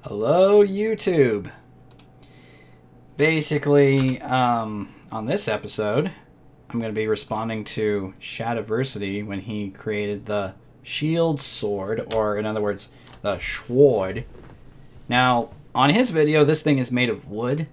Hello, YouTube. Basically, on this episode, I'm going to be responding to Shadiversity when he created the shield sword, or in other words, the Schword. Now, on his video, this thing is made of wood.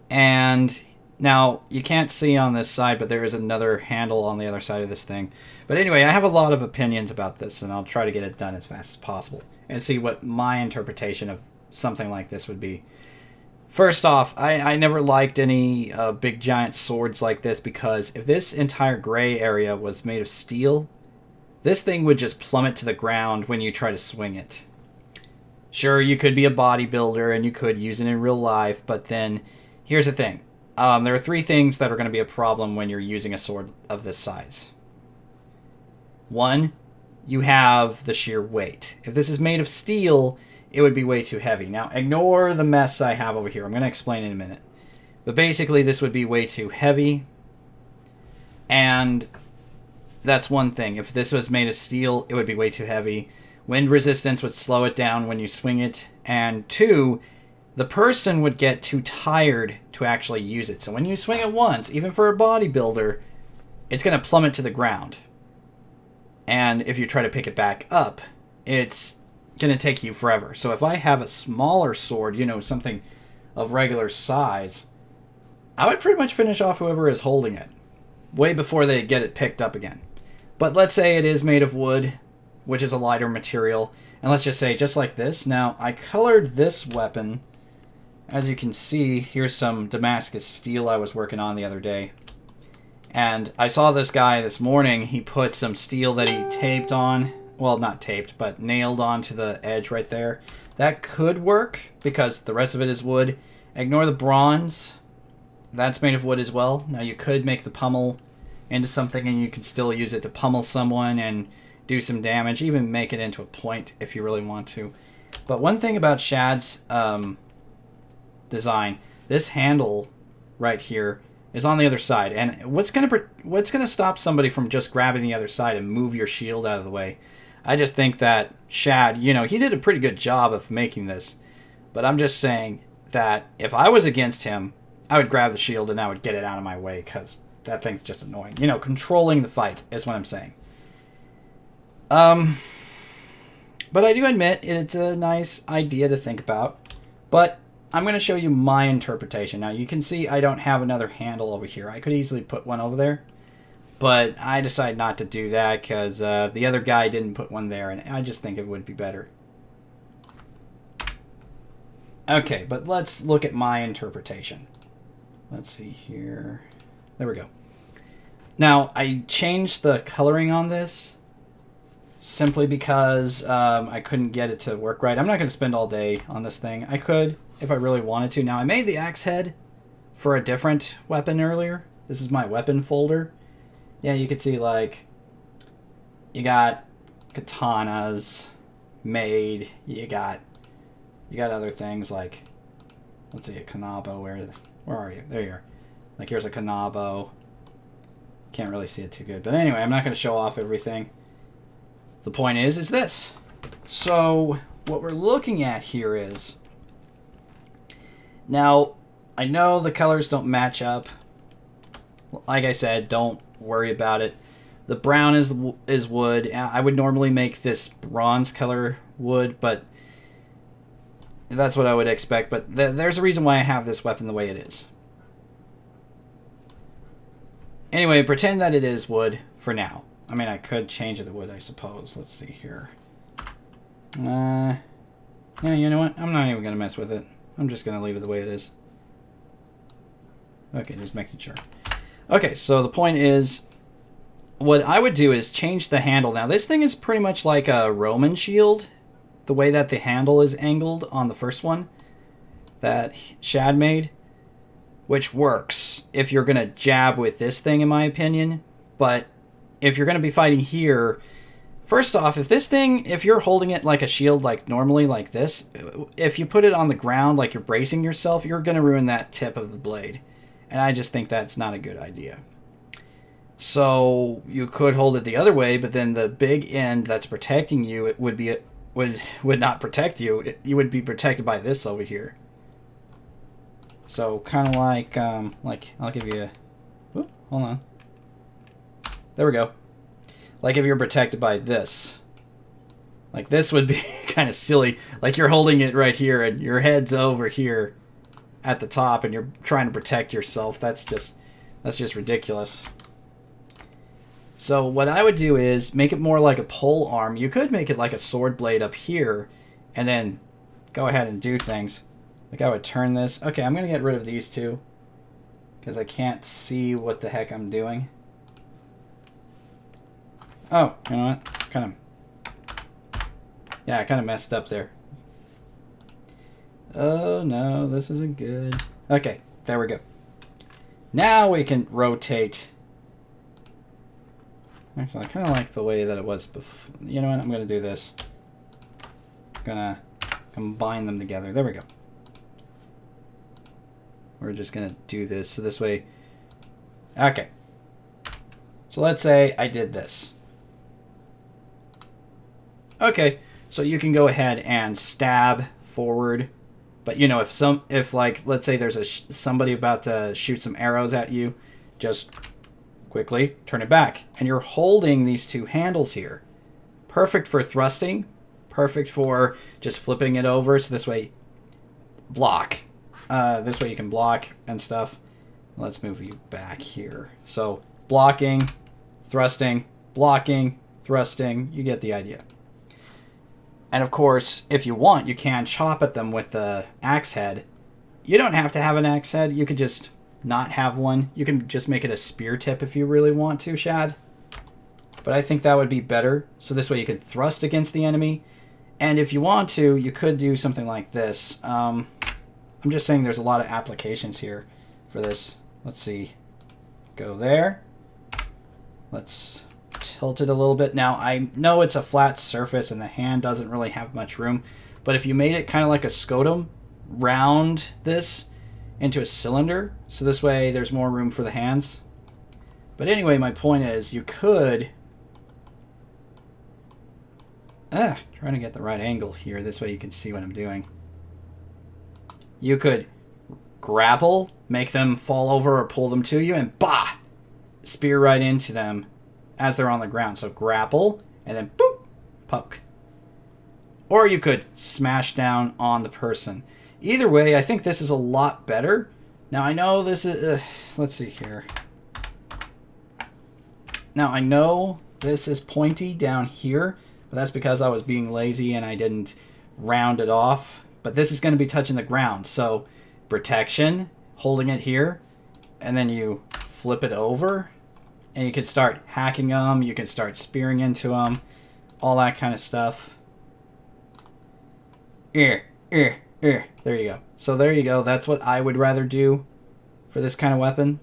And now, you can't see on this side, but there is another handle on the other side of this thing. But anyway, I have a lot of opinions about this, and I'll try to get it done as fast as possible and see what my interpretation of something like this would be. First off, I never liked any big giant swords like this because if this entire gray area was made of steel, this thing would just plummet to the ground when you try to swing it. Sure, you could be a bodybuilder and you could use it in real life, but then here's the thing. There are three things that are going to be a problem when you're using a sword of this size. One, you have the sheer weight. If this is made of steel, it would be way too heavy. Now, ignore the mess I have over here. I'm going to explain in a minute. But basically, this would be way too heavy. And that's one thing. If this was made of steel, it would be way too heavy. Wind resistance would slow it down when you swing it. And two, the person would get too tired to actually use it. So when you swing it once, even for a bodybuilder, it's going to plummet to the ground. And if you try to pick it back up, it's going to take you forever. So if I have a smaller sword, something of regular size, I would pretty much finish off whoever is holding it way before they get it picked up again. But let's say it is made of wood, which is a lighter material. And let's just say, just like this. Now, I colored this weapon. As you can see, here's some Damascus steel I was working on the other day. And I saw this guy this morning. He put some steel that he taped on. Well, not taped, but nailed onto the edge right there. That could work because the rest of it is wood. Ignore the bronze. That's made of wood as well. Now, you could make the pummel into something and you could still use it to pummel someone and do some damage. Even make it into a point if you really want to. But one thing about Shad's design, this handle right here is on the other side, and what's gonna stop somebody from just grabbing the other side and move your shield out of the way? I just think that Shad, he did a pretty good job of making this, but I'm just saying that if I was against him, I would grab the shield and I would get it out of my way because that thing's just annoying. Controlling the fight is what I'm saying. But I do admit it's a nice idea to think about, but I'm going to show you my interpretation. Now, you can see I don't have another handle over here. I could easily put one over there, but I decided not to do that because the other guy didn't put one there, and I just think it would be better. Okay, but let's look at my interpretation. Let's see here. There we go. Now, I changed the coloring on this simply because I couldn't get it to work right. I'm not going to spend all day on this thing. I could if I really wanted to. Now, I made the axe head for a different weapon earlier. This is my weapon folder. Yeah, you can see, you got katanas made. You got other things like, let's see, a kanabo. Where are you? There you are. Here's a kanabo. Can't really see it too good. But anyway, I'm not going to show off everything. The point is this. So, what we're looking at here is, now, I know the colors don't match up. Like I said, don't worry about it. The brown is wood. I would normally make this bronze color wood, but that's what I would expect. But there's a reason why I have this weapon the way it is. Anyway, pretend that it is wood for now. I mean, I could change it to wood, I suppose. Let's see here. Yeah, you know what? I'm not even going to mess with it. I'm just going to leave it the way it is. Okay, just making sure. Okay, so the point is, what I would do is change the handle. Now, this thing is pretty much like a Roman shield, the way that the handle is angled on the first one that Shad made, which works if you're going to jab with this thing, in my opinion. But if you're going to be fighting here, first off, if you're holding it like a shield, like normally, like this, if you put it on the ground like you're bracing yourself, you're going to ruin that tip of the blade. And I just think that's not a good idea. So you could hold it the other way, but then the big end that's protecting you, it would be would not protect you. You would be protected by this over here. So kind of like I'll give you a, whoop, hold on. There we go. Like if you're protected by this. Like this would be kind of silly. Like you're holding it right here and your head's over here at the top and you're trying to protect yourself. That's just ridiculous. So what I would do is make it more like a pole arm. You could make it like a sword blade up here and then go ahead and do things. Like I would turn this. Okay, I'm going to get rid of these two because I can't see what the heck I'm doing. Oh, you know what? Yeah, I kind of messed up there. Oh no, this isn't good. Okay, there we go. Now we can rotate. Actually, I kind of like the way that it was before. You know what? I'm going to do this. I'm going to combine them together. There we go. We're just going to do this. So this way. Okay. So let's say I did this. Okay. So you can go ahead and stab forward. But, you know, if like, let's say there's somebody about to shoot some arrows at you, just quickly turn it back. And you're holding these two handles here. Perfect for thrusting. Perfect for just flipping it over. So this way, block. This way you can block and stuff. Let's move you back here. So blocking, thrusting, blocking, thrusting. You get the idea. And of course, if you want, you can chop at them with the axe head. You don't have to have an axe head. You could just not have one. You can just make it a spear tip if you really want to, Shad. But I think that would be better. So this way you can thrust against the enemy. And if you want to, you could do something like this. I'm just saying there's a lot of applications here for this. Let's see. Go there. Let's tilt it a little bit. Now, I know it's a flat surface and the hand doesn't really have much room. But if you made it kind of like a scotum, round this into a cylinder, so this way there's more room for the hands. But anyway, my point is you could trying to get the right angle here, this way you can see what I'm doing. You could grapple, make them fall over or pull them to you, and bah, spear right into them as they're on the ground. So grapple and then boop, poke. Or you could smash down on the person. Either way, I think this is a lot better. Now, I know this is... let's see here. Now, I know this is pointy down here, but that's because I was being lazy and I didn't round it off. But this is going to be touching the ground. So, protection, holding it here, and then you flip it over, and you can start hacking them. You can start spearing into them, all that kind of stuff. There you go. So there you go. That's what I would rather do for this kind of weapon.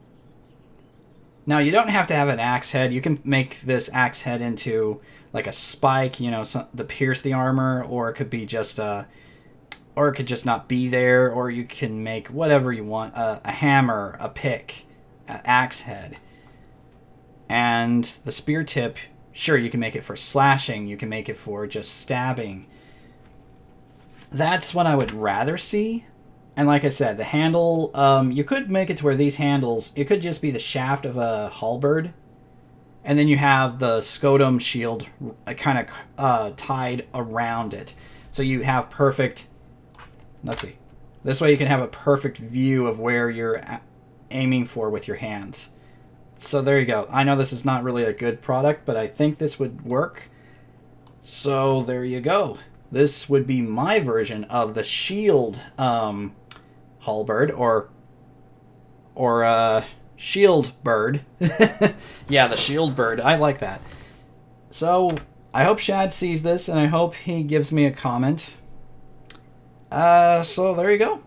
Now, you don't have to have an axe head. You can make this axe head into like a spike, you know, to pierce the armor, or it could be just or it could just not be there, or you can make whatever you want, a hammer, a pick, an axe head. And the spear tip, sure, you can make it for slashing. You can make it for just stabbing. That's what I would rather see. And like I said, the handle, you could make it to where these handles, it could just be the shaft of a halberd. And then you have the scotum shield kind of tied around it. So you have perfect, let's see. This way you can have a perfect view of where you're aiming for with your hands. So there you go. I know this is not really a good product, but I think this would work. So there you go. This would be my version of the shield halberd or Shieldberd. Yeah, the Shieldberd. I like that. So I hope Shad sees this, and I hope he gives me a comment. So there you go.